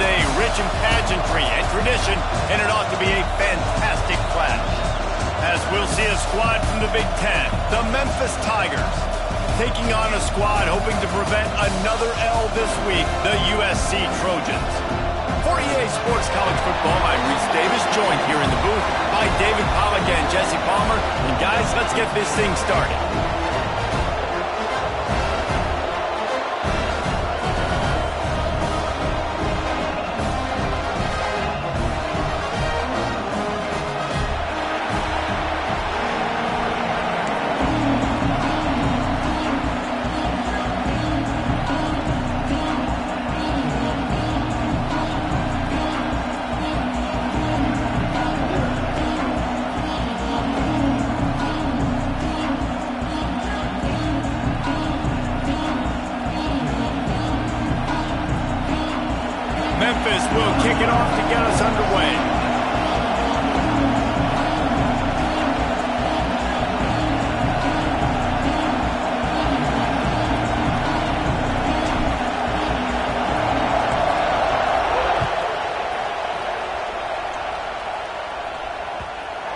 today, rich in pageantry and tradition, and it ought to be a fantastic clash. As we'll see a squad from the Big Ten, the Memphis Tigers, taking on a squad hoping to prevent another L this week, the USC Trojans. For EA Sports College Football, I'm Reese Davis, joined here in the booth by David Pollack and Jesse Palmer. And guys, let's get this thing started. Memphis will kick it off to get us underway.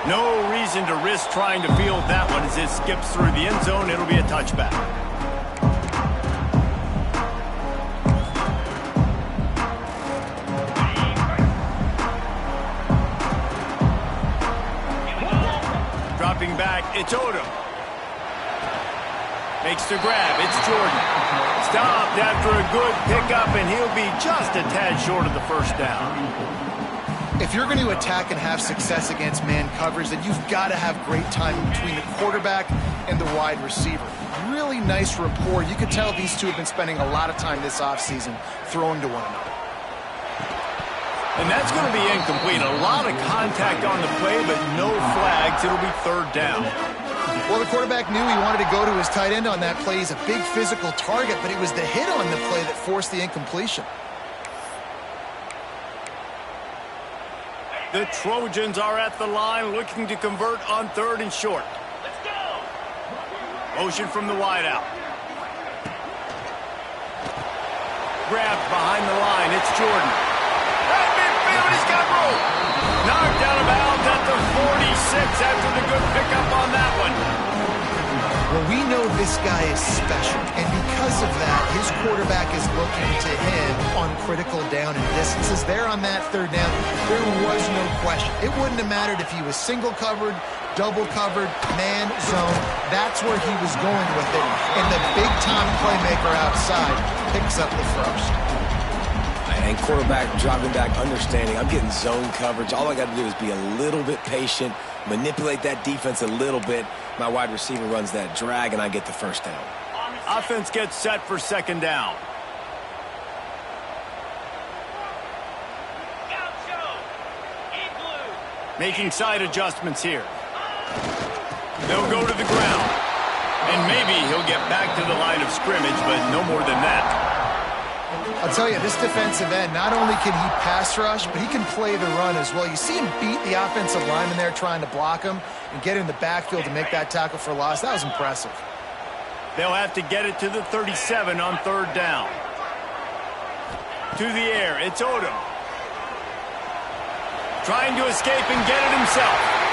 No reason to risk trying to field that one as it skips through the end zone. It'll be a touchback. Back, it's Odom. Makes the grab, it's Jordan. Stopped after a good pickup, and he'll be just a tad short of the first down. If you're going to attack and have success against man coverage, then you've got to have great timing between the quarterback and the wide receiver. Really nice rapport. You could tell these two have been spending a lot of time this offseason throwing to one another. And that's going to be incomplete. A lot of contact on the play, but no flags. It'll be third down. Well, the quarterback knew he wanted to go to his tight end on that play. He's a big physical target, but it was the hit on the play that forced the incompletion. The Trojans are at the line looking to convert on third and short. Let's go! Motion from the wideout. Grabbed behind the line. It's Jordan. Right midfield, he's got room. Knocked out of bounds at the 46 after the good pickup on that one. Well, we know this guy is special, and because of that, his quarterback is looking to him on critical down and distances. There on that third down, there was no question. It wouldn't have mattered if he was single covered, double covered, man, zone. That's where he was going with it, and the big-time playmaker outside picks up the first. And quarterback dropping back, understanding I'm getting zone coverage. All I got to do is be a little bit patient, manipulate that defense a little bit. My wide receiver runs that drag, and I get the first down. Offense gets set for second down. Making side adjustments here. They'll go to the ground. And maybe he'll get back to the line of scrimmage, but no more than that. I'll tell you, this defensive end, not only can he pass rush, but he can play the run as well. You see him beat the offensive lineman there trying to block him and get in the backfield to make that tackle for loss. That was impressive. They'll have to get it to the 37 on third down. To the air, it's Odom. Trying to escape and get it himself.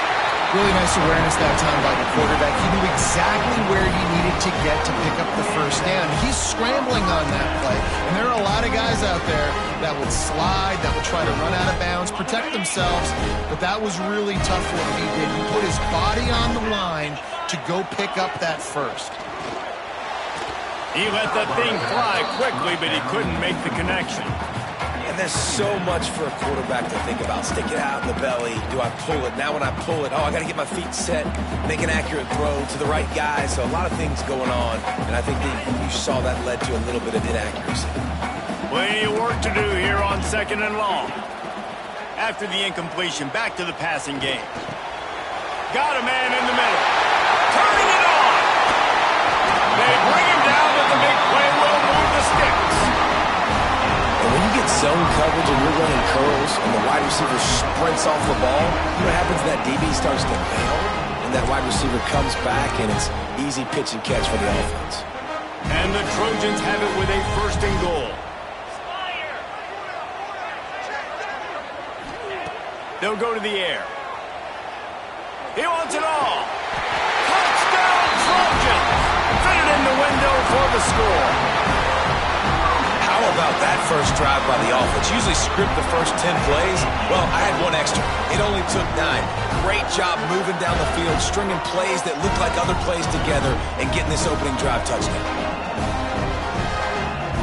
Really nice awareness that time by the quarterback. He knew exactly where he needed to get to pick up the first down. He's scrambling on that play. And there are a lot of guys out there that would slide, that would try to run out of bounds, protect themselves. But that was really tough what he did. He put his body on the line to go pick up that first. He let that thing fly quickly, but he couldn't make the connection. And there's so much for a quarterback to think about. Stick it out in the belly. Do I pull it? Now when I pull it, I got to get my feet set, make an accurate throw to the right guy. So a lot of things going on, and I think that you saw that led to a little bit of inaccuracy. Plenty of work to do here on second and long. After the incompletion, back to the passing game. Got a man in the middle. Turning it on. They bring him down, but the big play will move the sticks. And when you get zone coverage and you're running curls and the wide receiver sprints off the ball, you know what happens? That DB starts to bail, and that wide receiver comes back, and it's easy pitch and catch for the offense. And the Trojans have it with a first and goal. They'll go to the air. He wants it all. Touchdown, Trojans! Fitted in the window for the score. How about that first drive by the offense? Usually script the first 10 plays. Well, I had one extra. It only took 9. Great job moving down the field, stringing plays that look like other plays together, and getting this opening drive touchdown.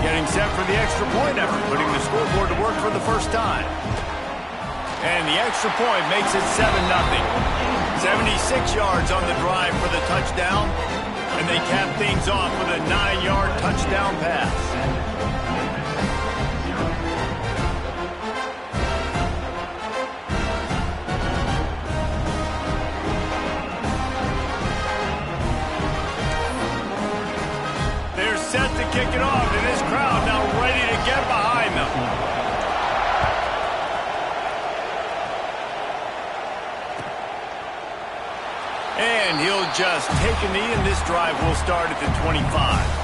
Getting set for the extra point effort, putting the scoreboard to work for the first time. And the extra point makes it 7-0. 76 yards on the drive for the touchdown, and they cap things off with a 9-yard touchdown pass. They're set to kick it off, and this crowd now ready to get behind them. And he'll just take a knee, and this drive will start at the 25.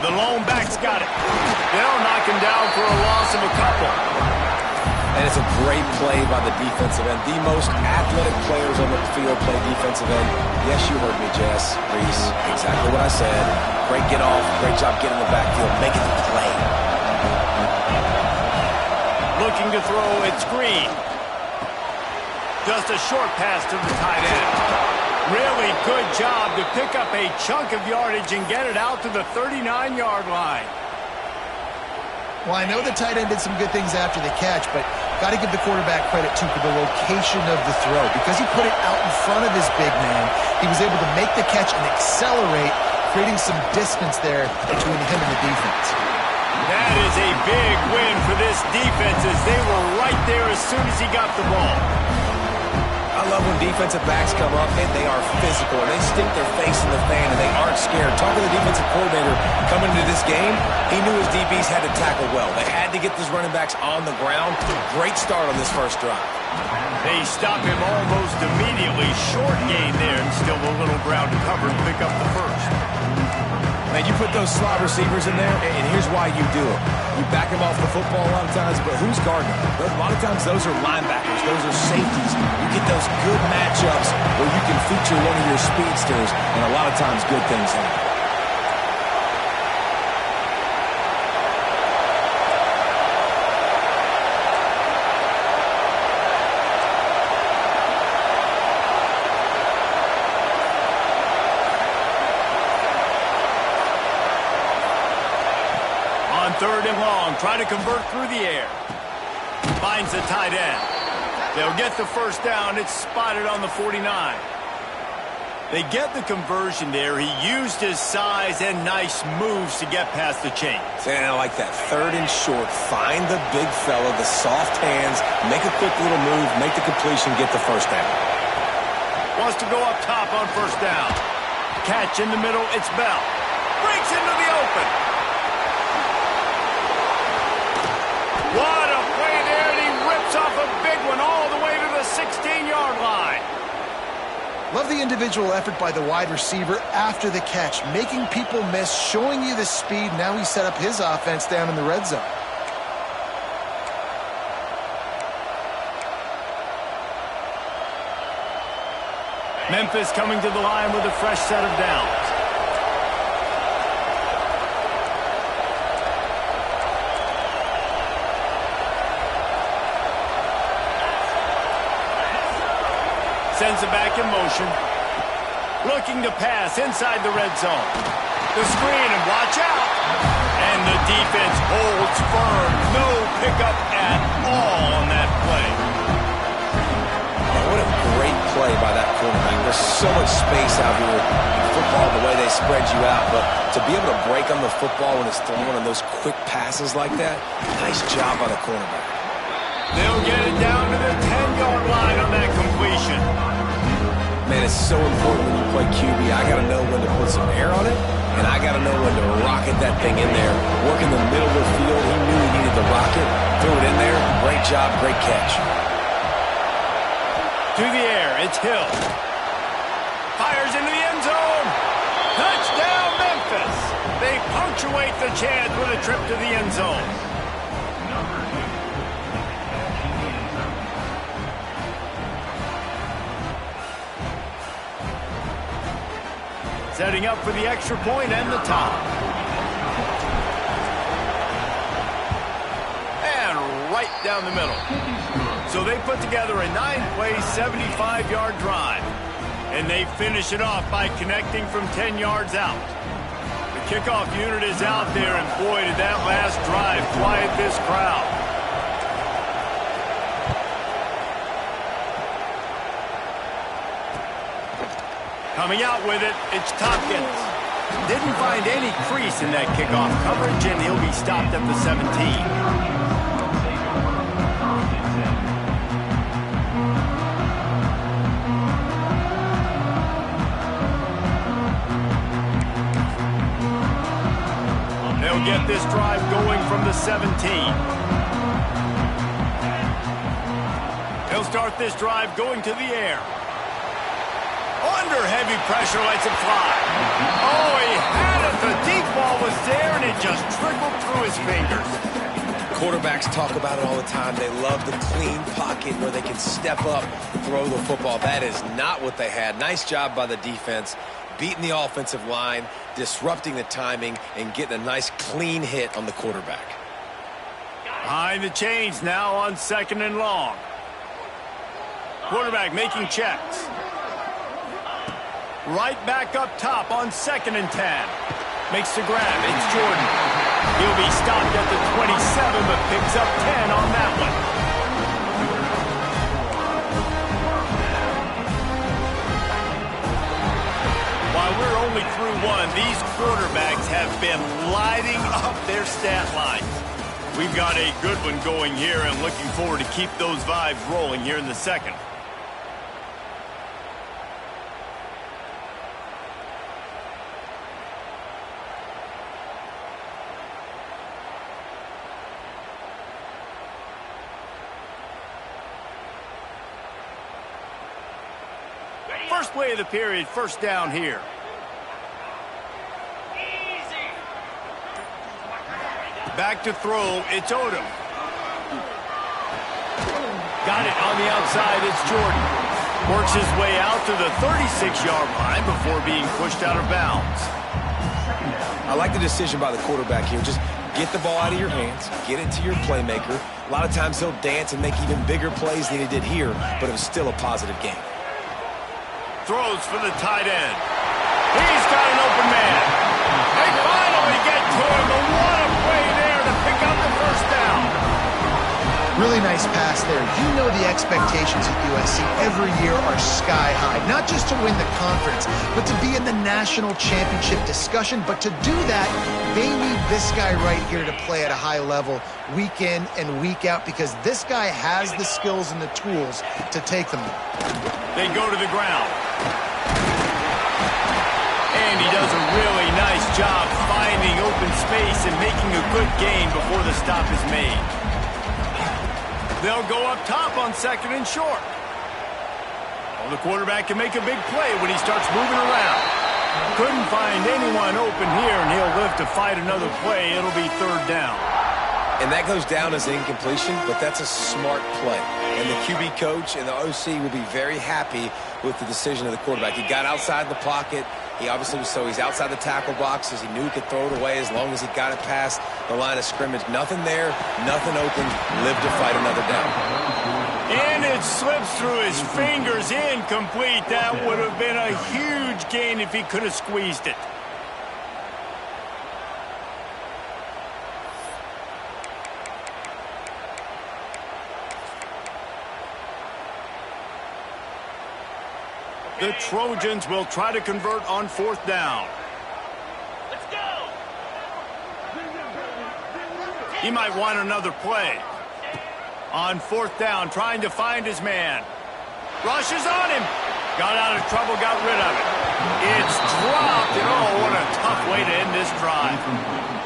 The lone back's got it. They'll knock him down for a loss of a couple. And it's a great play by the defensive end. The most athletic players on the field play defensive end. Yes, you heard me, Jess, Reese. Exactly what I said. Great get off. Great job getting in the backfield. Making the play. Looking to throw, it's Green. Just a short pass to the tight end. Really good job to pick up a chunk of yardage and get it out to the 39-yard line. Well, I know the tight end did some good things after the catch, but got to give the quarterback credit, too, for the location of the throw. Because he put it out in front of his big man, he was able to make the catch and accelerate, creating some distance there between him and the defense. That is a big win for this defense, as they were right there as soon as he got the ball. I love when defensive backs come up and they are physical. They stick their face in the fan and they aren't scared. Talking to the defensive coordinator coming into this game, he knew his DBs had to tackle well. They had to get these running backs on the ground. Great start on this first drive. They stop him almost immediately. Short gain there, and still a little ground to cover to pick up the first. Man, you put those slot receivers in there, and here's why you do it. You back them off the football a lot of times, but who's guarding them? A lot of times those are linebackers. Those are safeties. You get those good matchups where you can feature one of your speedsters, and a lot of times good things happen. Third and long, trying to convert through the air. Finds the tight end. They'll get the first down. It's spotted on the 49. They get the conversion there. He used his size and nice moves to get past the chains. And I like that. Third and short. Find the big fella, the soft hands, make a quick little move, make the completion, get the first down. Wants to go up top on first down. Catch in the middle. It's Bell. Breaks into the open. What a play there, and he rips off a big one all the way to the 16-yard line. Love the individual effort by the wide receiver after the catch, making people miss, showing you the speed. Now he set up his offense down in the red zone. Memphis coming to the line with a fresh set of downs. Sends it back in motion. Looking to pass inside the red zone. The screen, and watch out. And the defense holds firm. No pickup at all on that play. Oh, what a great play by that quarterback. There's so much space out here in football, the way they spread you out. But to be able to break on the football when it's thrown on those quick passes like that, nice job by the quarterback. They'll get it down to the 10-yard line on that completion. Man, it's so important when you play QB, I got to know when to put some air on it, and I got to know when to rocket that thing in there. Work in the middle of the field. He knew he needed the rocket. Threw it in there. Great job, great catch. To the air, it's Hill. Fires into the end zone. Touchdown, Memphis. They punctuate the chance with a trip to the end zone. Setting up for the extra point and the top. And right down the middle. So they put together a 9-play, 75-yard drive. And they finish it off by connecting from 10 yards out. The kickoff unit is out there, and boy, did that last drive quiet this crowd. Coming out with it, it's Tompkins. Didn't find any crease in that kickoff coverage, and he'll be stopped at the 17. They'll get this drive going from the 17. They'll start this drive going to the air. Under heavy pressure, lets it fly. Oh, he had it. The deep ball was there, and it just trickled through his fingers. Quarterbacks talk about it all the time. They love the clean pocket where they can step up, throw the football. That is not what they had. Nice job by the defense, beating the offensive line, disrupting the timing, and getting a nice clean hit on the quarterback. Behind the chains now on 2nd and long. Quarterback making checks. Right back up top on 2nd and 10. Makes the grab. It's Jordan. He'll be stopped at the 27, but picks up 10 on that one. While we're only through one, these quarterbacks have been lighting up their stat lines. We've got a good one going here, and looking forward to keep those vibes rolling here in the second. First play of the period, first down here. Back to throw, it's Odom. Got it on the outside, it's Jordan. Works his way out to the 36-yard line before being pushed out of bounds. I like the decision by the quarterback here. Just get the ball out of your hands, get it to your playmaker. A lot of times he'll dance and make even bigger plays than he did here, but it was still a positive game. Throws for the tight end. He's got an open man. They finally get to him, but what a play there to pick up the first down. Really nice pass there. You know the expectations at USC every year are sky high. Not just to win the conference, but to be in the national championship discussion. But to do that, they need this guy right here to play at a high level week in and week out, because this guy has the skills and the tools to take them there. They go to the ground. And he does a really nice job finding open space and making a good gain before the stop is made. They'll go up top on 2nd and short. Well, the quarterback can make a big play when he starts moving around. Couldn't find anyone open here, and he'll live to fight another play. It'll be 3rd down. And that goes down as an incompletion, but that's a smart play. And the QB coach and the OC will be very happy with the decision of the quarterback. He got outside the pocket. He obviously was, so he's outside the tackle boxes. He knew he could throw it away as long as he got it past the line of scrimmage. Nothing there, nothing open. Live to fight another down. And it slips through his fingers, incomplete. That would have been a huge gain if he could have squeezed it. The Trojans will try to convert on 4th down. Let's go! He might want another play. On 4th down, trying to find his man. Rushes on him. Got out of trouble, got rid of it. It's dropped, and oh, what a tough way to end this drive.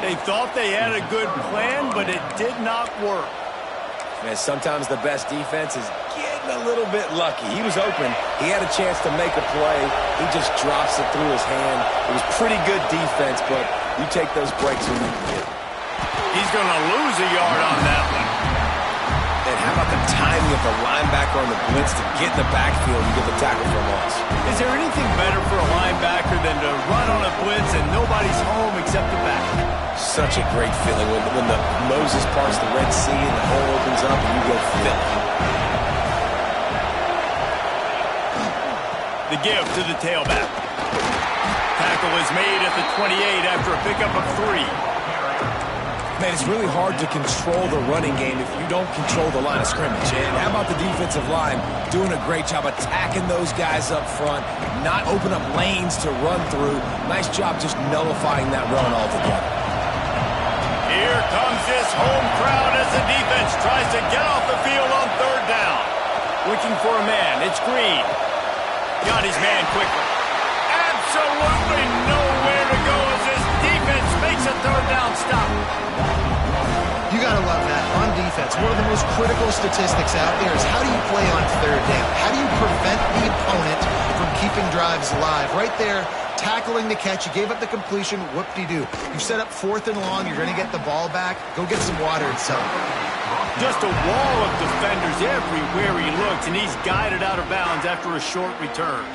They thought they had a good plan, but it did not work. Man, sometimes the best defense is getting a little bit lucky. He was open. He had a chance to make a play. He just drops it through his hand. It was pretty good defense, but you take those breaks when you can get. He's going to lose a yard on that one. And how about the timing of the linebacker on the blitz to get in the backfield and get the tackle for a loss? Is there anything better for a linebacker than to run on a blitz and nobody's home except the back? Such a great feeling when the Moses parts the Red Sea and the hole opens up and you go fill it. The give to the tailback. Tackle is made at the 28 after a pickup of 3. Man, it's really hard to control the running game if you don't control the line of scrimmage. And how about the defensive line doing a great job attacking those guys up front, not open up lanes to run through. Nice job just nullifying that run altogether. Here comes this home crowd as the defense tries to get off the field on 3rd down. Looking for a man. It's Green. Got his man quickly. Absolutely nowhere to go as this defense makes a 3rd down stop. You got to love that. On defense, one of the most critical statistics out there is how do you play on 3rd down? How do you prevent the opponent from keeping drives alive? Right there, tackling the catch. You gave up the completion. Whoop-de-doo. You set up 4th and long. You're going to get the ball back. Go get some water and celebrate. Just a wall of defenders everywhere he looks, and he's guided out of bounds after a short return.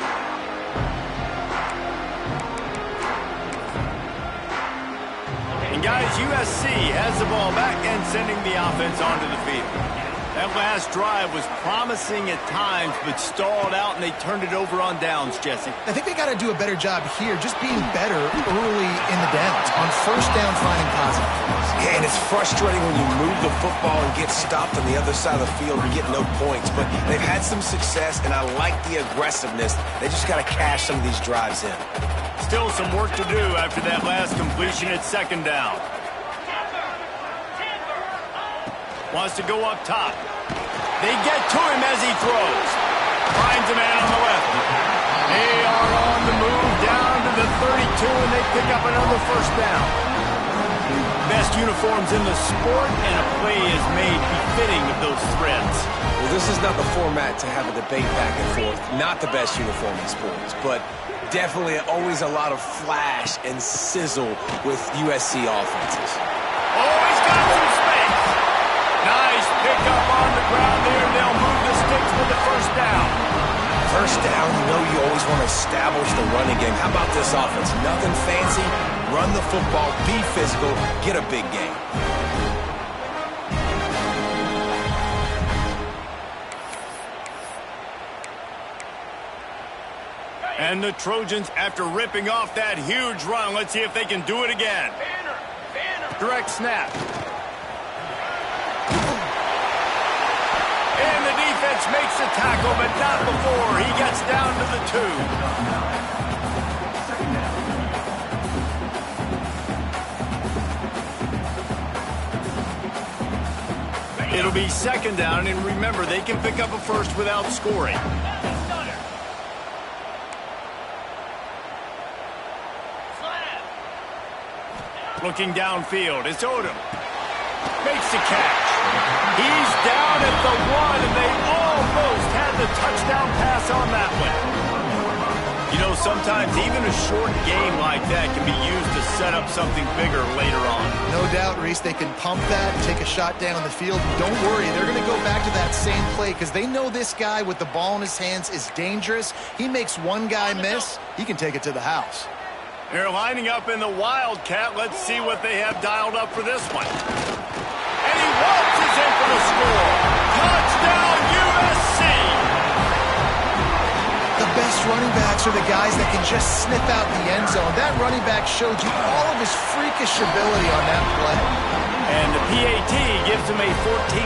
And guys, USC has the ball back and sending the offense onto the field. That last drive was promising at times, but stalled out, and they turned it over on downs, Jesse. I think they got to do a better job here, just being better early in the downs. On 1st down, finding positive. Yeah, and it's frustrating when you move the football and get stopped on the other side of the field and get no points. But they've had some success, and I like the aggressiveness. They just got to cash some of these drives in. Still some work to do after that last completion at 2nd down. Wants to go up top. They get to him as he throws. Finds a man on the left. They are on the move down to the 32, and they pick up another 1st down. Best uniforms in the sport, and a play is made befitting of those threads. Well, this is not the format to have a debate back and forth. Not the best uniform in sports, but definitely always a lot of flash and sizzle with USC offenses. Oh, he's got some space. Nice pickup on the ground there. They'll move the sticks for the 1st down. 1st down, you know you always want to establish the running game. How about this offense? Nothing fancy. Run the football, be physical, get a big gain. And the Trojans, after ripping off that huge run, let's see if they can do it again. Direct snap. And the defense makes the tackle, but not before he gets down to the 2. It'll be 2nd down, and remember, they can pick up a 1st without scoring. Looking downfield, it's Odom. Makes the catch. He's down at the 1, and they almost had the touchdown pass on that one. You know, sometimes even a short game like that can be used to set up something bigger later on. No doubt, Reese, they can pump that, take a shot down the field. And don't worry, they're going to go back to that same play because they know this guy with the ball in his hands is dangerous. He makes one guy miss, he can take it to the house. They're lining up in the Wildcat. Let's see what they have dialed up for this one. And he waltzes in for the score. Touchdown, USC! The best running backs are the guys that can just snip out the end zone. That running back showed you all of his freakish ability on that play. And the PAT gives him a 14-7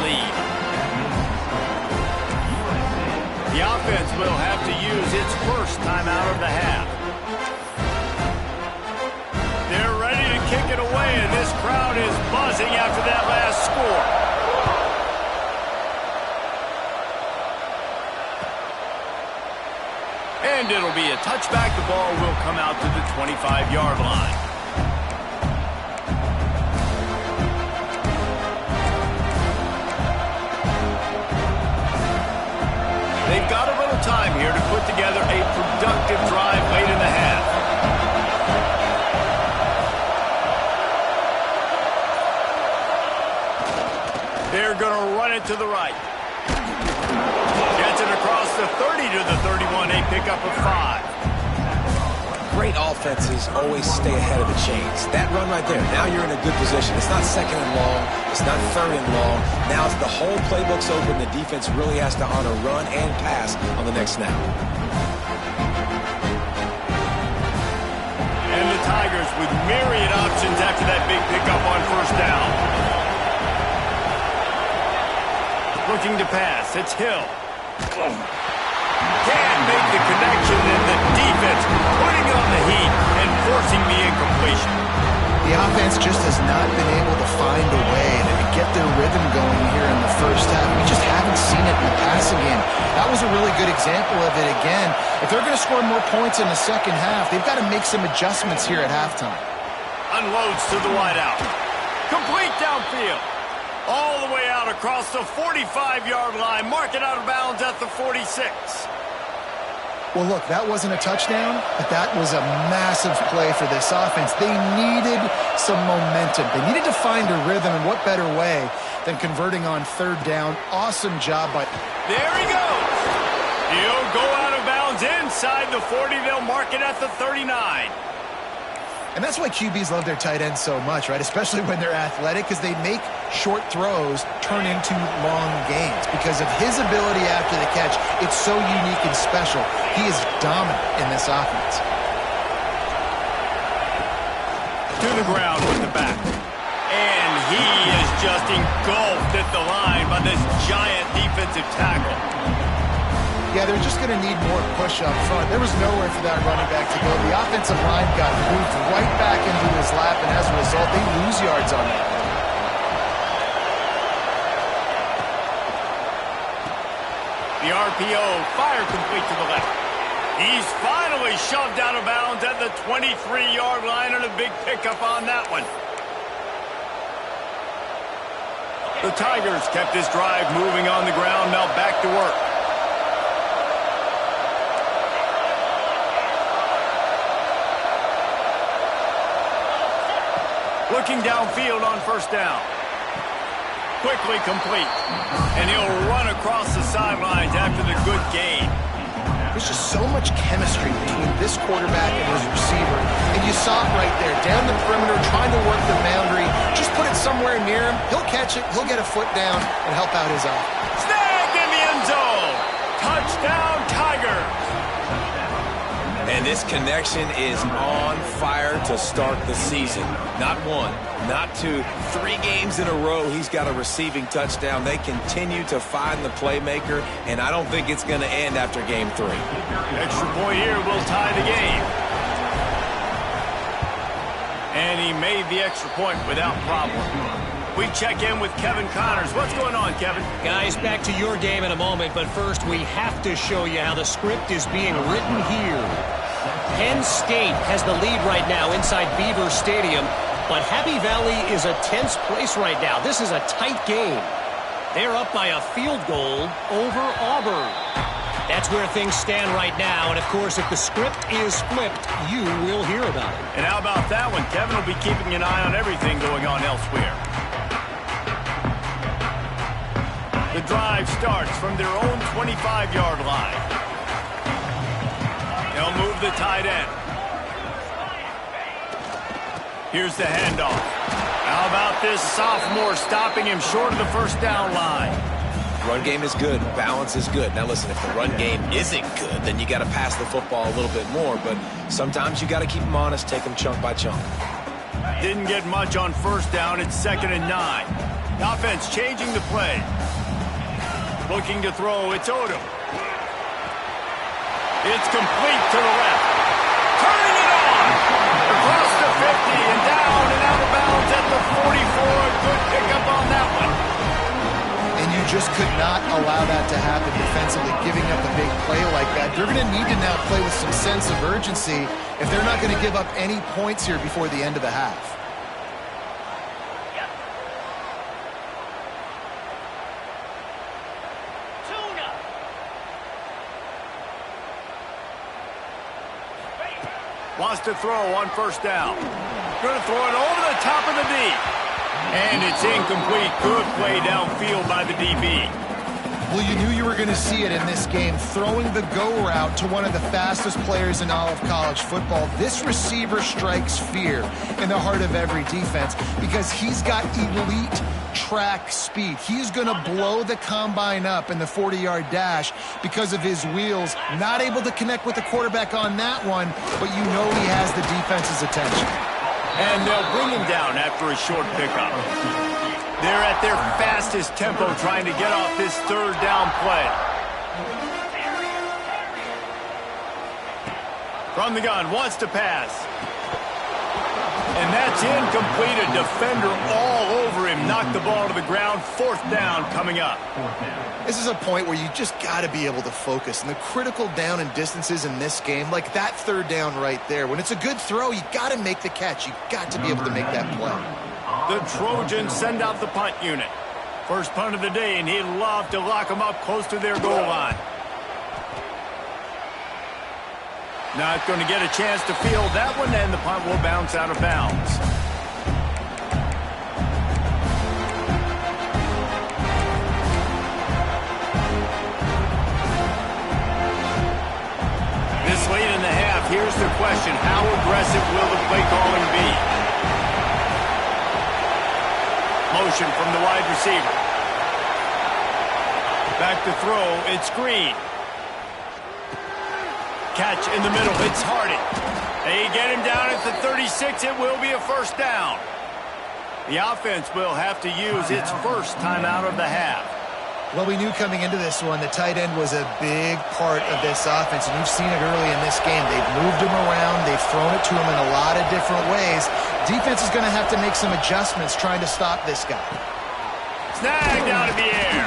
lead. The offense will have to use its 1st timeout of the half. They're ready to kick it away, and this crowd is buzzing after that last score. And it'll be a touchback. The ball will come out to the 25-yard line. They've got a little time here to put together a productive drive late in the half. They're going to run it to the right. Gets it across the 30 to the 31, a pickup of 5. Great offenses always stay ahead of the chains. That run right there, now you're in a good position. It's not second and long. It's not third and long. Now it's the whole playbook's open. The defense really has to honor run and pass on the next snap. And the Tigers with myriad options after that big pickup on first down. Looking to pass. It's Hill. Can't make the connection, and the defense putting it on the heat and forcing the incompletion. The offense just has not been able to find a way to get their rhythm going here in the first half. We just haven't seen it in the passing game. That was a really good example of it again. If they're going to score more points in the second half, they've got to make some adjustments here at halftime. Unloads to the wideout. Complete downfield. All the way out across the 45-yard line. Mark it out of bounds at the 46. Well, look, that wasn't a touchdown, but that was a massive play for this offense. They needed some momentum. They needed to find a rhythm, and what better way than converting on third down. Awesome job by... There he goes. He'll go out of bounds inside the 40. They'll mark it at the 39. And that's why QBs love their tight ends so much, right? Especially when they're athletic, because they make short throws turn into long gains. Because of his ability after the catch, it's so unique and special. He is dominant in this offense. To the ground with the back. And he is just engulfed at the line by this giant defensive tackle. Yeah, they're just going to need more push up front. There was nowhere for that running back to go. The offensive line got moved right back into his lap, and as a result, they lose yards on that. The RPO, fire complete to the left. He's finally shoved out of bounds at the 23-yard line, and a big pickup on that one. The Tigers kept this drive moving on the ground, now back to work. Looking downfield on first down. Quickly complete. And he'll run across the sidelines after the good gain. There's just so much chemistry between this quarterback and his receiver. And you saw it right there, down the perimeter, trying to work the boundary. Just put it somewhere near him. He'll catch it. He'll get a foot down and help out his offense. Snagged in the end zone. Touchdown, Tigers. And this connection is on fire to start the season. Not one, not two, 3 games in a row he's got a receiving touchdown. They continue to find the playmaker, and I don't think it's going to end after game 3. Extra point here will tie the game. And he made the extra point without problem. We check in with Kevin Connors. What's going on, Kevin? Guys, back to your game in a moment, but first we have to show you how the script is being written here. Penn State has the lead right now inside Beaver Stadium, but Happy Valley is a tense place right now. This is a tight game. They're up by a field goal over Auburn. That's where things stand right now, and of course, if the script is flipped, you will hear about it. And how about that one? Kevin will be keeping an eye on everything going on elsewhere. The drive starts from their own 25-yard line. They'll move the tight end. Here's the handoff. How about this sophomore stopping him short of the first down line? Run game is good. Balance is good. Now, listen, if the run game isn't good, then you got to pass the football a little bit more. But sometimes you got to keep them honest, take them chunk by chunk. Didn't get much on first down. It's 2nd and 9. The offense changing the play. Looking to throw. It's Odom. It's complete to the left. Turning it on. Across the 50 and down and out of bounds at the 44. A good pickup on that one. And you just could not allow that to happen defensively, giving up a big play like that. They're going to need to now play with some sense of urgency if they're not going to give up any points here before the end of the half. Wants to throw on first down. Going to throw it over the top of the D. And it's incomplete. Good play downfield by the DB. Well, you knew you were going to see it in this game. Throwing the go route to one of the fastest players in all of college football. This receiver strikes fear in the heart of every defense because he's got elite track speed. He's going to blow the combine up in the 40-yard dash because of his wheels. Not able to connect with the quarterback on that one, but you know he has the defense's attention. And they'll bring him down after a short pickup. They're at their fastest tempo trying to get off this third down play. From the gun, wants to pass. And that's incomplete. A defender all over him. Knocked the ball to the ground. Fourth down coming up. This is a point where you just got to be able to focus. And the critical down and distances in this game, like that third down right there, when it's a good throw, you got to make the catch. You got to be able to make that play. The Trojans send out the punt unit. First punt of the day, and he'd love to lock them up close to their goal line. Not going to get a chance to field that one, and the punt will bounce out of bounds. This late in the half, here's the question. How aggressive will the play calling be? Motion from the wide receiver. Back to throw, it's Green. Catch in the middle, it's Hardy. They get him down at the 36, it will be a first down. The offense will have to use its first timeout of the half. Well, we knew coming into this one, the tight end was a big part of this offense, and you've seen it early in this game. They've moved him around. They've thrown it to him in a lot of different ways. Defense is going to have to make some adjustments trying to stop this guy. Snagged out of the air.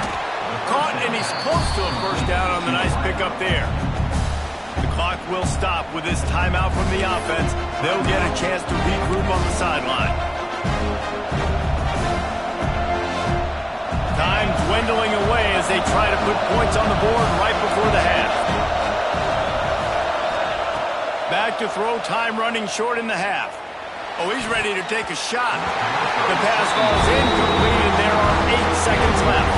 Caught, and he's close to a first down on the nice pickup there. The clock will stop with this timeout from the offense. They'll get a chance to regroup on the sideline. Time dwindling away as they try to put points on the board right before the half. Back to throw, time running short in the half. Oh, he's ready to take a shot. The pass falls incomplete, and there are 8 seconds left.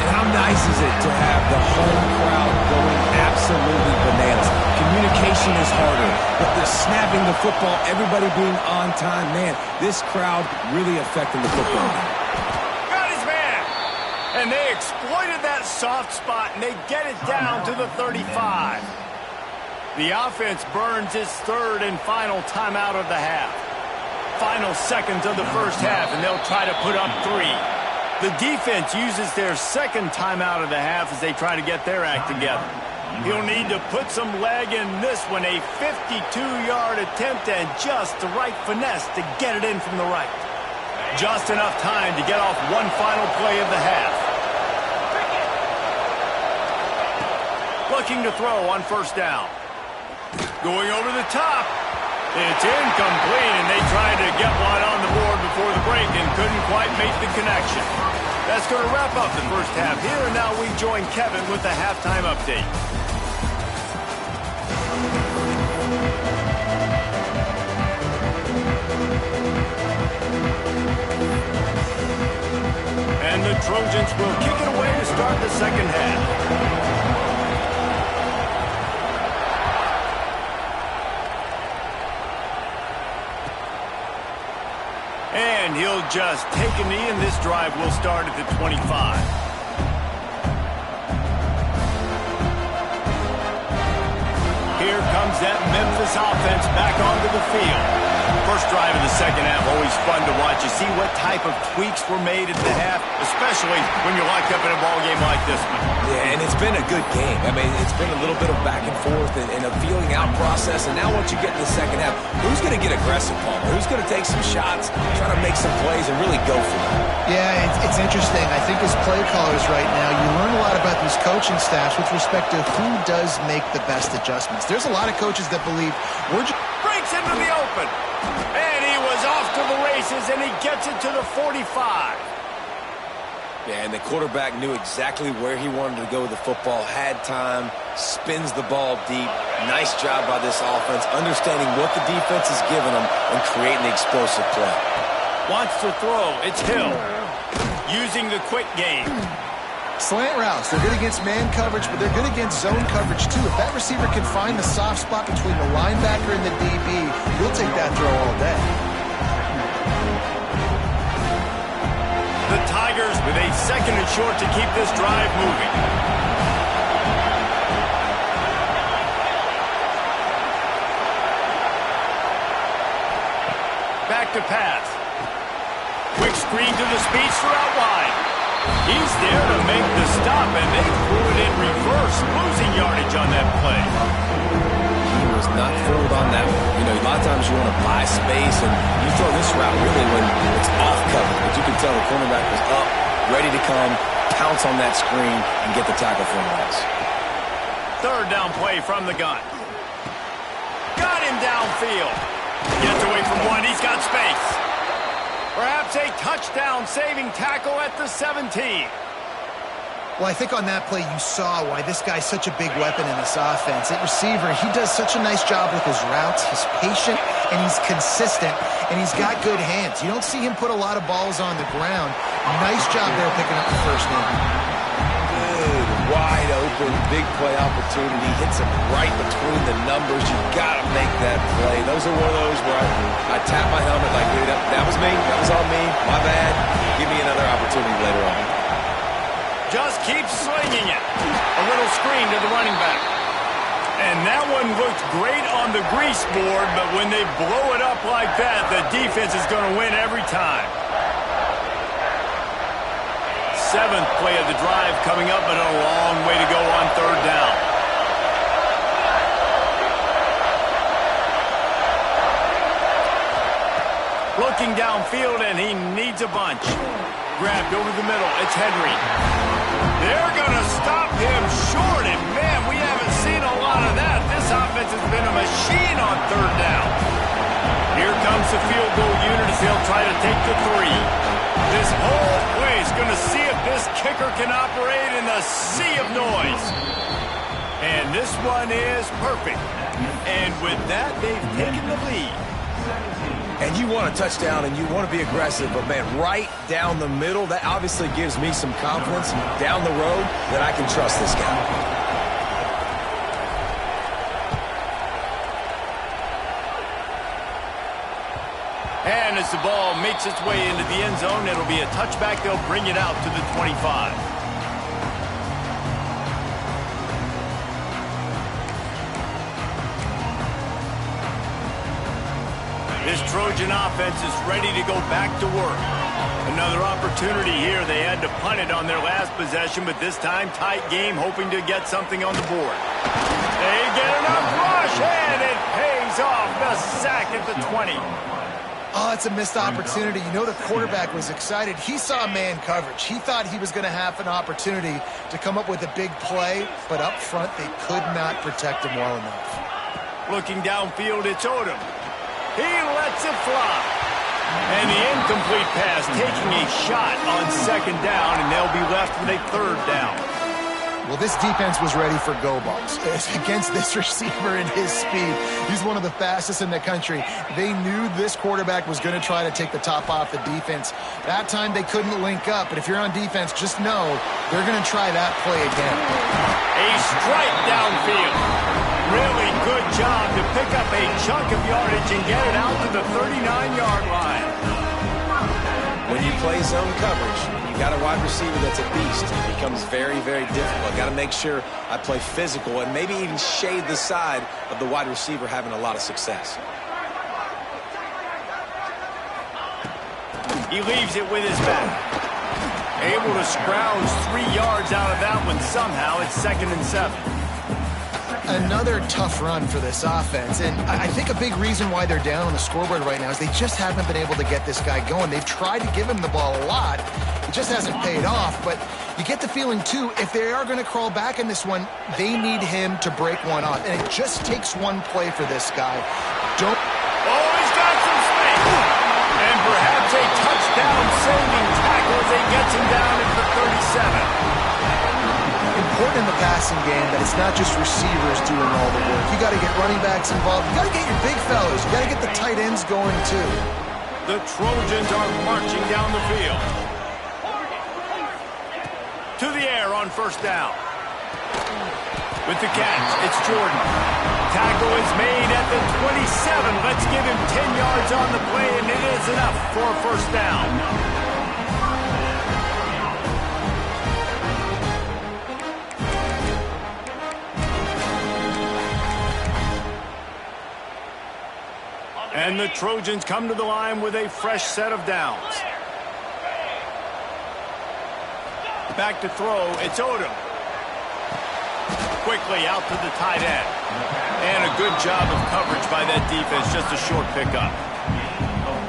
And how nice is it to have the home crowd going absolutely bananas? Communication is harder, but the snapping the football, everybody being on time, man, this crowd really affecting the football. And they exploited that soft spot, and they get it down to the 35. The offense burns its third and final timeout of the half. Final seconds of the first half, and they'll try to put up 3. The defense uses their second timeout of the half as they try to get their act together. He'll need to put some leg in this one, a 52-yard attempt, and just the right finesse to get it in from the right. Just enough time to get off one final play of the half. Looking to throw on first down. Going over the top. It's incomplete, and they tried to get one on the board before the break and couldn't quite make the connection. That's going to wrap up the first half here, and now we join Kevin with the halftime update. And the Trojans will kick it away to start the second half. And he'll just take a knee, and this drive will start at the 25. Here comes brings that Memphis offense back onto the field. First drive of the second half, always fun to watch. You see what type of tweaks were made at the half, especially when you're locked up in a ball game like this one. Yeah, and it's been a good game. I mean, it's been a little bit of back and forth and a feeling out process. And now once you get in the second half, who's going to get aggressive, Palmer? Who's going to take some shots, try to make some plays, and really go for it? Yeah, it's interesting. I think as play callers right now, you learn a lot about these coaching staffs with respect to who does make the best adjustments. There's a lot of coaches that believe we're just... Breaks into the open. And he was off to the races, and he gets it to the 45. Yeah, and the quarterback knew exactly where he wanted to go with the football, had time, spins the ball deep. Nice job by this offense, understanding what the defense is giving them and creating the explosive play. Wants to throw. It's Hill. Using the quick game. Slant routes. They're good against man coverage, but they're good against zone coverage, too. If that receiver can find the soft spot between the linebacker and the DB, he'll take that throw all day. The Tigers with a second and short to keep this drive moving. Back to pass. Quick screen to the speedster out wide. He's there to make the stop, and they threw it in reverse, losing yardage on that play. He was not fooled on that one. You know, a lot of times you want to buy space, and you throw this route really when it's off cover. But you can tell the cornerback was up, ready to come, pounce on that screen, and get the tackle for a loss. Third down play from the gun. Got him downfield. Gets away from one. He's got space. Perhaps a touchdown-saving tackle at the 17. Well, I think on that play you saw why this guy's such a big weapon in this offense. At receiver, he does such a nice job with his routes. He's patient, and he's consistent, and he's got good hands. You don't see him put a lot of balls on the ground. Nice job there picking up the first down. Good, wide open, big play opportunity. Hits him right between the numbers. You got to make that play. Those are one of those where I tap my helmet like, dude, that was me. That was on me. My bad. Give me another opportunity later on. Just keeps slinging it. A little screen to the running back. And that one looked great on the grease board, but when they blow it up like that, the defense is going to win every time. Seventh play of the drive coming up, but a long way to go on third down. Looking downfield, and he needs a bunch. Grabbed over the middle. It's Henry. They're going to stop him short, and man, we haven't seen a lot of that. This offense has been a machine on third down. Here comes the field goal unit as they'll try to take the 3. This whole play is going to see if this kicker can operate in the sea of noise. And this one is perfect. And with that, they've taken the lead. And you want a touchdown and you want to be aggressive, but man, right down the middle, that obviously gives me some confidence down the road that I can trust this guy. And as the ball makes its way into the end zone, it'll be a touchback. They'll bring it out to the 25. This Trojan offense is ready to go back to work. Another opportunity here. They had to punt it on their last possession, but this time tight game, hoping to get something on the board. They get enough rush, and it pays off. The sack at the 20. Oh, it's a missed opportunity. You know the quarterback was excited. He saw man coverage. He thought he was going to have an opportunity to come up with a big play, but up front they could not protect him well enough. Looking downfield, it's Odom. He lets it fly. And the incomplete pass taking a shot on second down, and they'll be left with a third down. Well, this defense was ready for go balls. Against this receiver and his speed, he's one of the fastest in the country. They knew this quarterback was going to try to take the top off the defense. That time they couldn't link up, but if you're on defense, just know they're going to try that play again. A strike downfield. Really good job to pick up a chunk of yardage and get it out to the 39-yard line. when you play zone coverage, you got a wide receiver that's a beast. It becomes very, very difficult. Got to make sure I play physical and maybe even shade the side of the wide receiver having a lot of success. He leaves it with his back. Able to scrounge 3 yards out of that one somehow. It's 2nd and 7. Another tough run for this offense, and I think a big reason why they're down on the scoreboard right now is they just haven't been able to get this guy going. They've tried to give him the ball a lot. It just hasn't paid off, but you get the feeling, too, if they are going to crawl back in this one, they need him to break one off, and it just takes one play for this guy. Oh, he's got some space! And perhaps a touchdown-saving tackle as he gets him down at the 37. Important in the passing game that it's not just receivers doing all the work. You got to get running backs involved. You got to get your big fellas. You got to get the tight ends going too. The Trojans are marching down the field. To the air on 1st down. With the catch, it's Jordan. Tackle is made at the 27. Let's give him 10 yards on the play, and it is enough for a 1st down. And the Trojans come to the line with a fresh set of downs. Back to throw, it's Odom. Quickly out to the tight end. And a good job of coverage by that defense, just a short pickup.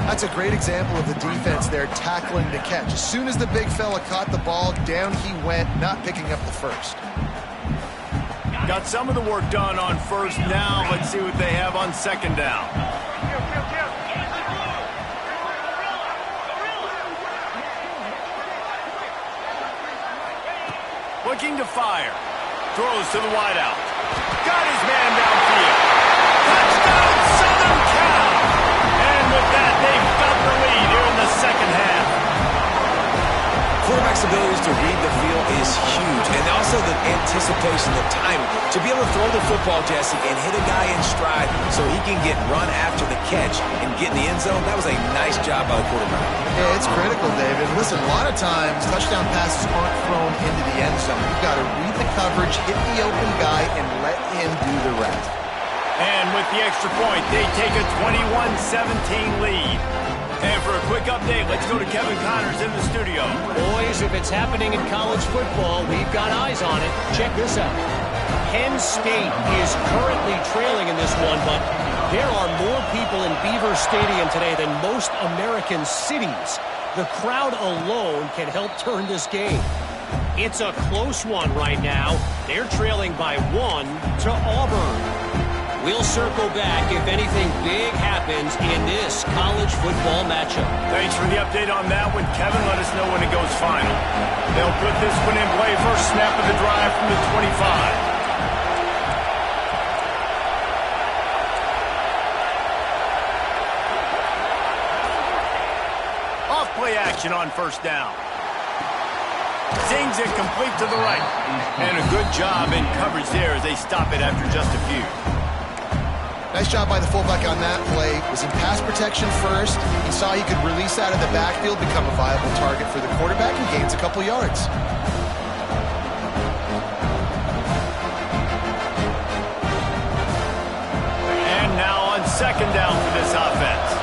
That's a great example of the defense there tackling the catch. As soon as the big fella caught the ball, down he went, not picking up the first. Got some of the work done on 1st. Now let's see what they have on 2nd down. Looking to fire. Throws to the wideout. Got his man downfield. Touchdown, Southern Cal! And with that, they've got the lead here in the 2nd half. Quarterback's abilities to read the field is huge, and also the anticipation, the timing. To be able to throw the football, Jesse, and hit a guy in stride so he can get run after the catch and get in the end zone, that was a nice job by the quarterback. Yeah, it's critical, David. Listen, a lot of times touchdown passes aren't thrown into the end zone. You've got to read the coverage, hit the open guy, and let him do the rest. And with the extra point, they take a 21-17 lead. And for a quick update, let's go to Kevin Connors in the studio. Boys, if it's happening in college football, we've got eyes on it. Check this out. Penn State is currently trailing in this one, but there are more people in Beaver Stadium today than most American cities. The crowd alone can help turn this game. It's a close one right now. They're trailing by 1 to Auburn. We'll circle back if anything big happens in this college football matchup. Thanks for the update on that one, Kevin. Let us know when it goes final. They'll put this one in play. First snap of the drive from the 25. Play action on 1st down. Sings it complete to the right. And a good job in coverage there as they stop it after just a few. Nice job by the fullback on that play. Was in pass protection first. He saw he could release out of the backfield, become a viable target for the quarterback, and gains a couple yards. And now on 2nd down for this offense.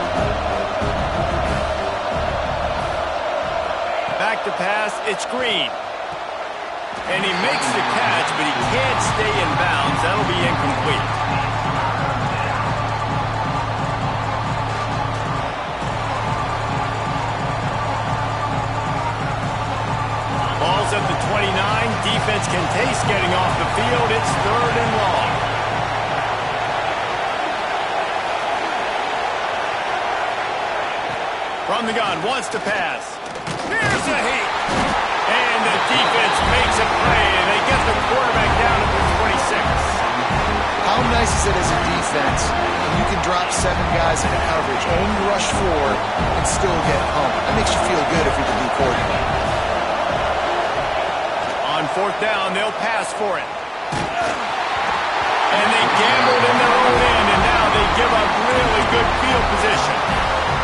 Back to pass, it's Green. And he makes the catch, but he can't stay in bounds. That'll be incomplete. Ball's at the 29. Defense can taste getting off the field. It's 3rd and long. From the gun, wants to pass. Here's a heat. And the defense makes a play, and they get the quarterback down at the 26. How nice is it as a defense when you can drop 7 guys into coverage, only rush 4, and still get home? That makes you feel good if you're the D coordinator. On 4th down, they'll pass for it. And they gambled in their own end, and now they give up really good field position.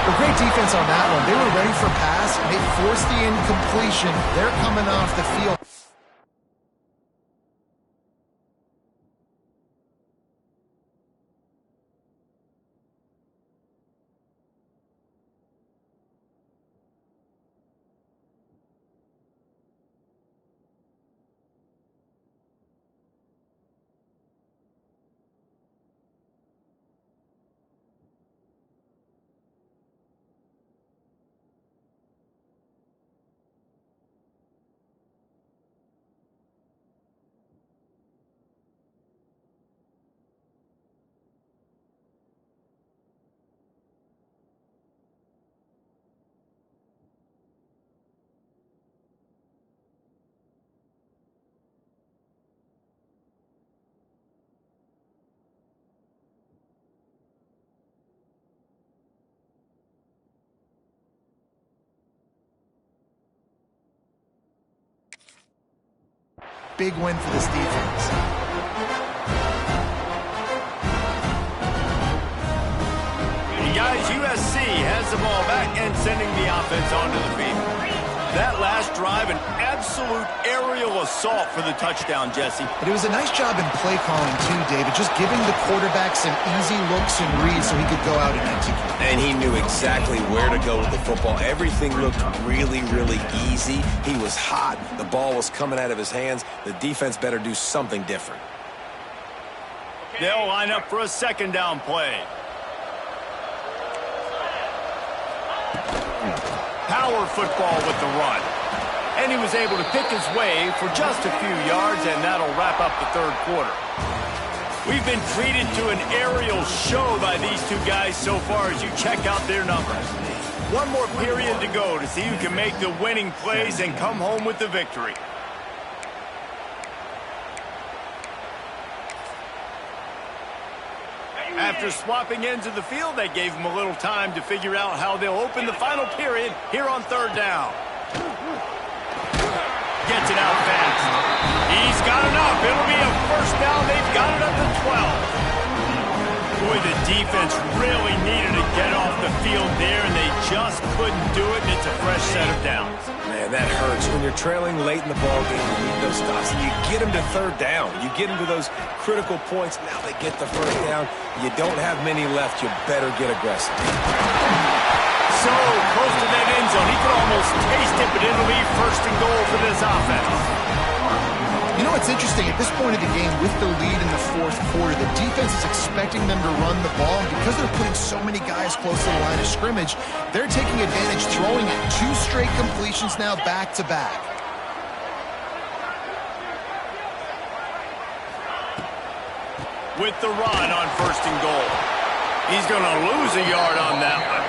Well, great defense on that one. They were ready for pass. They forced the incompletion. They're coming off the field. Big win for this defense. Guys, USC has the ball back and sending the offense onto the field. That last drive, an absolute aerial assault for the touchdown, Jesse. But it was a nice job in play calling too, David, just giving the quarterback some easy looks and reads so he could go out and execute. And he knew exactly where to go with the football. Everything looked really, really easy. He was hot. The ball was coming out of his hands. The defense better do something different. They'll line up for a second down play. Power football with the run. And he was able to pick his way for just a few yards, and that'll wrap up the third quarter. We've been treated to an aerial show by these two guys so far as you check out their numbers. One more period to go to see who can make the winning plays and come home with the victory. After swapping ends of the field, they gave him a little time to figure out how they'll open the final period here on third down. Gets it out fast. He's got enough. It'll be a first down. They've got it up to 12. Boy, the defense really needed to get off the field there, and they just couldn't do it, and it's a fresh set of downs. Man, that hurts. When you're trailing late in the ballgame, you need those stops, and you get them to third down. You get them to those critical points. Now they get the first down. You don't have many left. You better get aggressive. So close to that end zone. He could almost taste it, but it'll be first and goal for this offense. You know what's interesting? At this point of the game, with the lead in the fourth quarter, the defense is expecting them to run the ball. And because they're putting so many guys close to the line of scrimmage, they're taking advantage, throwing it 2 straight completions now back-to-back. With the run on first and goal. He's going to lose a yard on that one.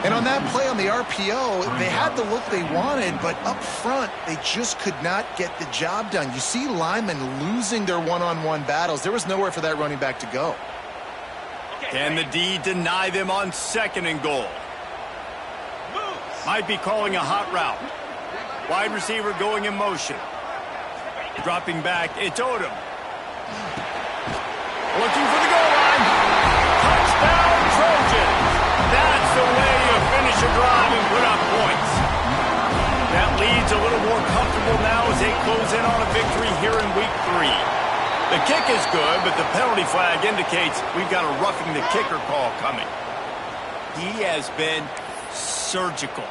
And on that play on the RPO, they had the look they wanted, but up front, they just could not get the job done. You see linemen losing their one-on-one battles. There was nowhere for that running back to go. Can the D deny them on second and goal? Might be calling a hot route. Wide receiver going in motion. Dropping back, it's Odom. Looking for the goal line. Touchdown, Trojans. That's the way you finish a drive and put up points. That lead's a little more comfortable now as they close in on a victory here in week 3. The kick is good, but the penalty flag indicates we've got a roughing the kicker call coming. He has been surgical.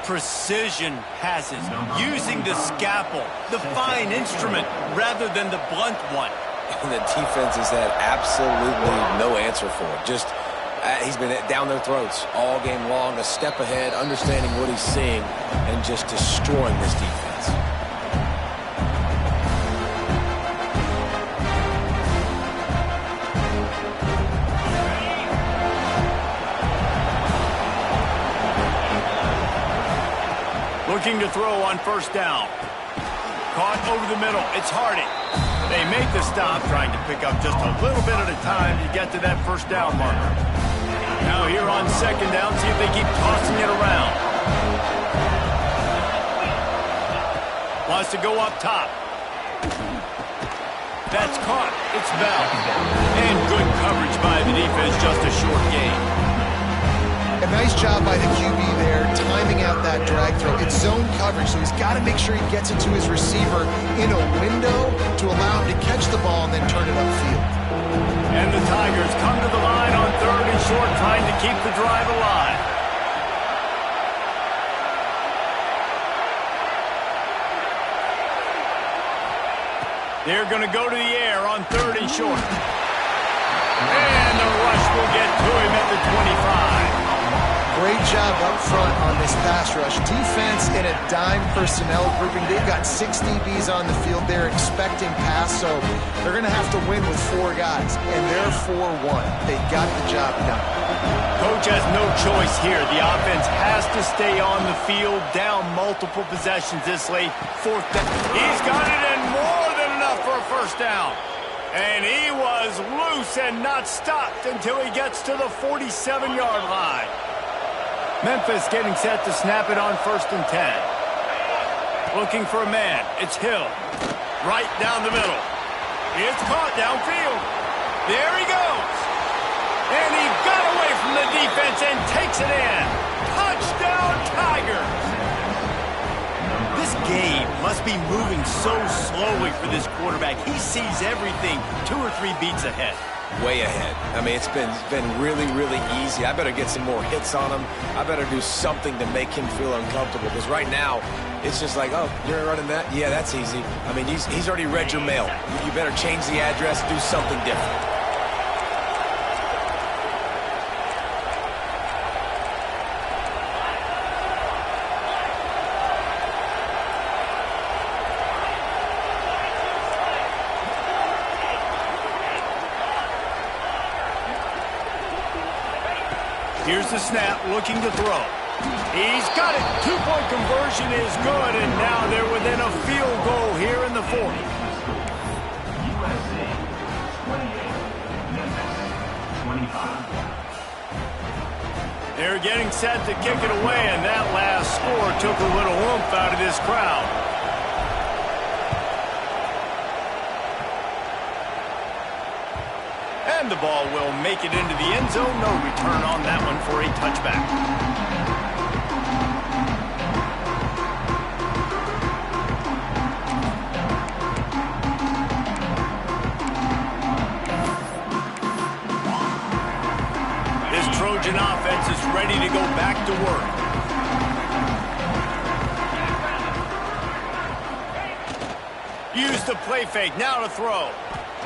Precision passes, using the scalpel, the fine instrument, rather than the blunt one. And the defense has had absolutely no answer for it. Just he's been down their throats all game long, a step ahead, understanding what he's seeing, and just destroying this defense. Looking to throw on first down. Caught over the middle. It's Harding. They make the stop, trying to pick up just a little bit at a time to get to that first down marker. Now here on second down, see if they keep tossing it around. Wants to go up top. That's caught. It's Bell. And good coverage by the defense, just a short gain. A nice job by the QB there, timing out that drag throw. It's zone coverage, so he's got to make sure he gets it to his receiver in a window to allow him to catch the ball and then turn it upfield. And the Tigers come to the line on 3rd and short, trying to keep the drive alive. They're going to go to the air on 3rd and short. And the rush will get to him at the 25. Great job up front on this pass rush. Defense in a dime personnel grouping. They've got 6 DBs on the field. They're expecting pass, so they're going to have to win with 4 guys. And they're 4-1. They got the job done. Coach has no choice here. The offense has to stay on the field, down multiple possessions this late. 4th down. He's got it, and more than enough for a 1st down. And he was loose and not stopped until he gets to the 47-yard line. Memphis getting set to snap it on 1st and 10. Looking for a man. It's Hill. Right down the middle. It's caught downfield. There he goes. And he got away from the defense and takes it in. Touchdown, Tigers. This game must be moving so slowly for this quarterback. He sees everything 2 or 3 beats ahead. Way ahead. I mean, it's been really, really easy. I better get some more hits on him. I better do something to make him feel uncomfortable, because right now it's just like, oh, you're running that? Yeah, that's easy. I mean, he's already read your mail. You better change the address, do something different. Here's the snap, looking to throw. He's got it. 2-point conversion is good, and now they're within a field goal here in the 4th. USC 28-25. They're getting set to kick it away, and that last score took a little oomph out of this crowd. And the ball will make it into the end zone. No return on that one for a touchback. This Trojan offense is ready to go back to work. Use the play fake. Now to throw.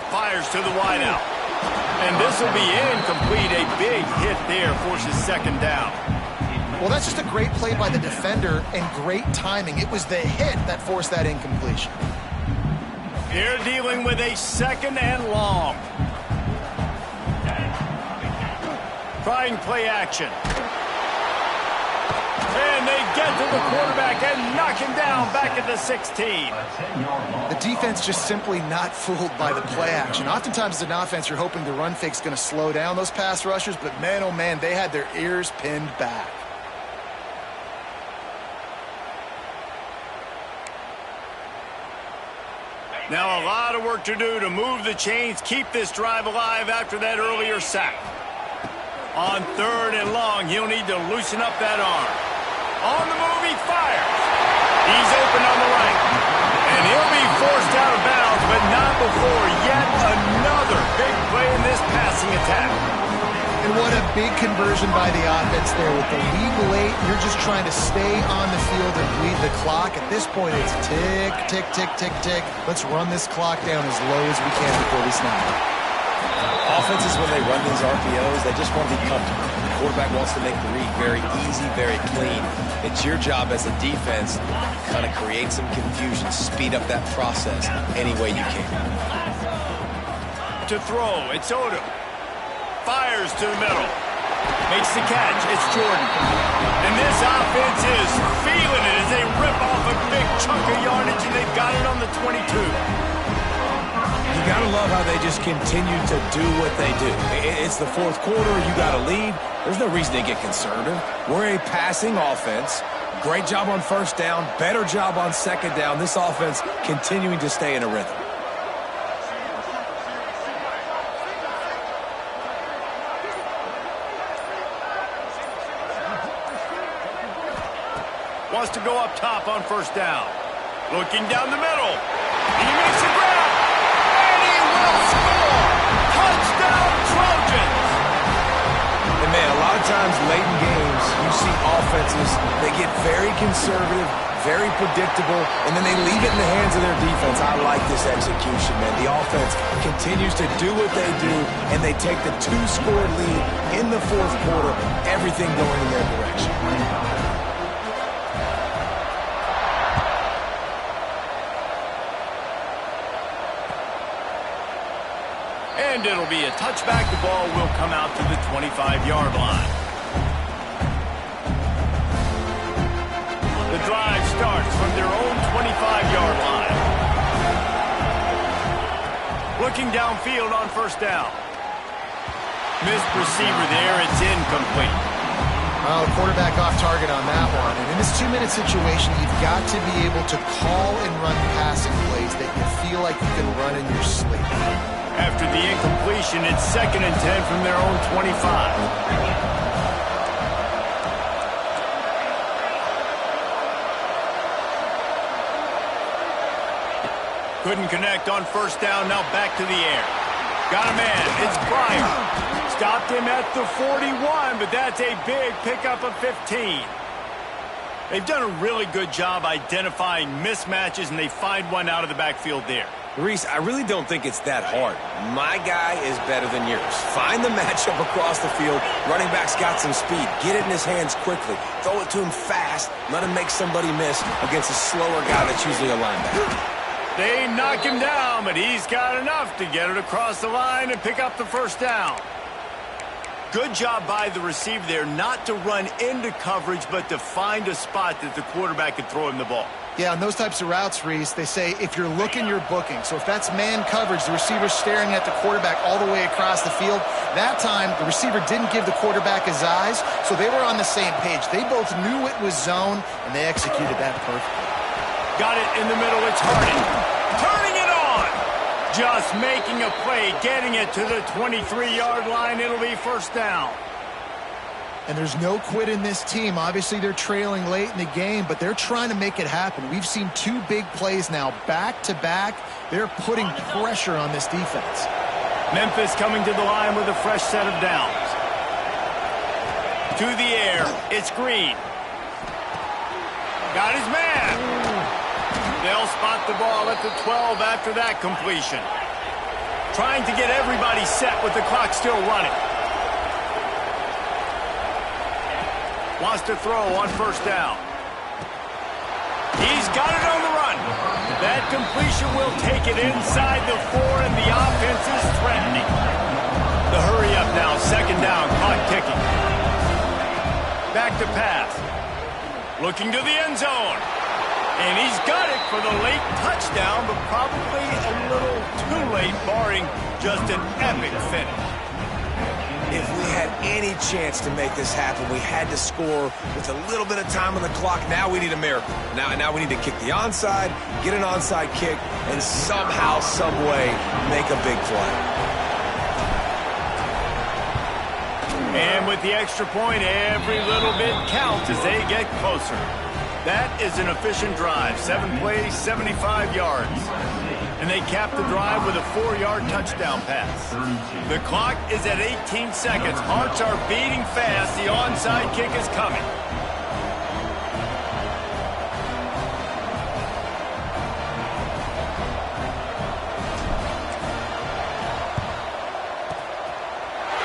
Fires to the wideout. And this will be incomplete. A big hit there forces 2nd down. Well, that's just a great play by the defender and great timing. It was the hit that forced that incompletion. They're dealing with a 2nd and long. Trying play action. And they get to the quarterback and knock him down back at the 16. The defense just simply not fooled by the play action. Oftentimes as an offense, you're hoping the run fake's going to slow down those pass rushers, but man, oh man, they had their ears pinned back. Now a lot of work to do to move the chains, keep this drive alive after that earlier sack. On 3rd and long, he'll need to loosen up that arm. On the move, he fires. He's open on the right. And he'll be forced out of bounds, but not before yet another big play in this passing attack. And what a big conversion by the offense there. With the lead late, you're just trying to stay on the field and bleed the clock. At this point, it's tick, tick, tick, tick, tick. Let's run this clock down as low as we can before we snap it. Offenses, when they run these RPOs, they just want to be comfortable. The quarterback wants to make the read very easy, very clean. It's your job as a defense to kind of create some confusion, speed up that process any way you can. To throw, it's Odom. Fires to the middle. Makes the catch. It's Jordan. And this offense is feeling it as they rip off a big chunk of yardage, and they've got it on the 22. You got to love how they just continue to do what they do. It's the 4th quarter. You got a lead. There's no reason to get conservative. We're a passing offense. Great job on 1st down. Better job on 2nd down. This offense continuing to stay in a rhythm. Wants to go up top on first down. Looking down the middle. He makes a grab. And he will score. Touchdown, Trojans. And man, a lot of times late in games, you see offenses, they get very conservative, very predictable, and then they leave it in the hands of their defense. I like this execution, man. The offense continues to do what they do, and they take the 2-score lead in the fourth quarter, everything going in their direction. And it'll be a touchback. The ball will come out to the 25-yard line. The drive starts from their own 25-yard line. Looking downfield on first down. Missed receiver there. It's incomplete. Well, the quarterback off target on that one. And in this 2-minute situation, you've got to be able to call and run passing plays that you feel like you can run in your sleep. After the incompletion, it's 2nd and 10 from their own 25. Couldn't connect on first down, now back to the air. Got a man, it's Pryor. Stopped him at the 41, but that's a big pickup of 15. They've done a really good job identifying mismatches, and they find one out of the backfield there. Reese, I really don't think it's that hard. My guy is better than yours. Find the matchup across the field. Running back's got some speed. Get it in his hands quickly. Throw it to him fast. Let him make somebody miss against a slower guy that's usually a linebacker. They knock him down, but he's got enough to get it across the line and pick up the first down. Good job by the receiver there not to run into coverage, but to find a spot that the quarterback can throw him the ball. Yeah, on those types of routes, Reese, they say if you're looking, you're booking. So if that's man coverage, the receiver's staring at the quarterback all the way across the field. That time, the receiver didn't give the quarterback his eyes, so they were on the same page. They both knew it was zone, and they executed that perfectly. Got it in the middle, it's Harden. Turning it on! Just making a play, getting it to the 23-yard line. It'll be first down. And there's no quit in this team. Obviously, they're trailing late in the game, but they're trying to make it happen. We've seen 2 big plays now, back-to-back. They're putting pressure on this defense. Memphis coming to the line with a fresh set of downs. To the air, it's Green. Got his man. They'll spot the ball at the 12 after that completion. Trying to get everybody set with the clock still running. Wants to throw on first down. He's got it on the run. That completion will take it inside the 4, and the offense is threatening. The hurry up now, 2nd down, clock ticking. Back to pass. Looking to the end zone. And he's got it for the late touchdown, but probably a little too late, barring just an epic finish. If we had any chance to make this happen, we had to score with a little bit of time on the clock. Now we need a miracle. Now we need to kick the onside, get an onside kick, and somehow, some way, make a big play. And with the extra point, every little bit counts as they get closer. That is an efficient drive. 7 plays, 75 yards. And they cap the drive with a 4-yard touchdown pass. The clock is at 18 seconds. Hearts are beating fast. The onside kick is coming.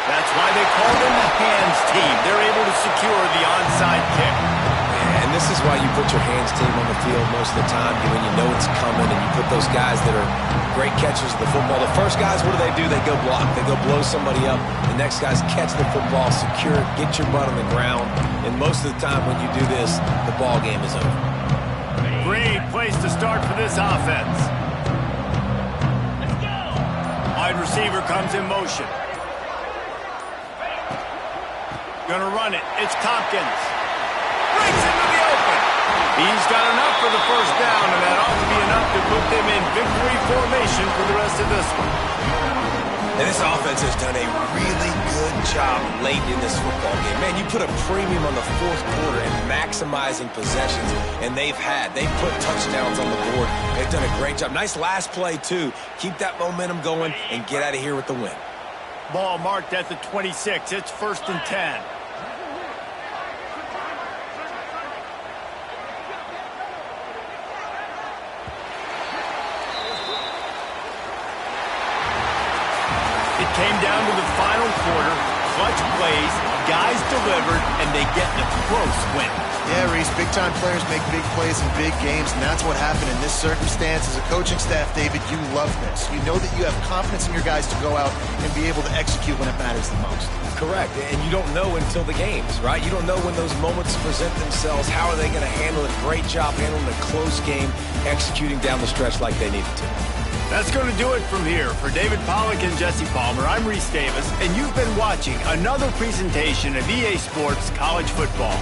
That's why they call them the hands team. They're able to secure the onside kick. And this is why you put your hands team on the field most of the time, when you know it's coming, and you put those guys that are great catchers of the football. The first guys, what do? They go block. They go blow somebody up. The next guys catch the football, secure it, get your butt on the ground. And most of the time when you do this, the ball game is over. Great place to start for this offense. Let's go! Wide receiver comes in motion. Gonna run it. It's Tompkins. Breaks into the open. He's got enough for the first down, and that ought to be enough to put them in victory formation for the rest of this one. And this offense has done a really good job late in this football game. Man, you put a premium on the fourth quarter and maximizing possessions, and they've put touchdowns on the board. They've done a great job. Nice last play, too. Keep that momentum going and get out of here with the win. Ball marked at the 26. It's 1st and 10. It came down to the final quarter. Clutch plays, guys delivered, and they get the close win. Yeah, Reese, big-time players make big plays in big games, and that's what happened in this circumstance. As a coaching staff, David, you love this. You know that you have confidence in your guys to go out and be able to execute when it matters the most. Correct, and you don't know until the games, right? You don't know when those moments present themselves. How are they going to handle it? Great job handling a close game, executing down the stretch like they needed to. That's going to do it from here. For David Pollack and Jesse Palmer, I'm Reese Davis, and you've been watching another presentation of EA Sports College Football.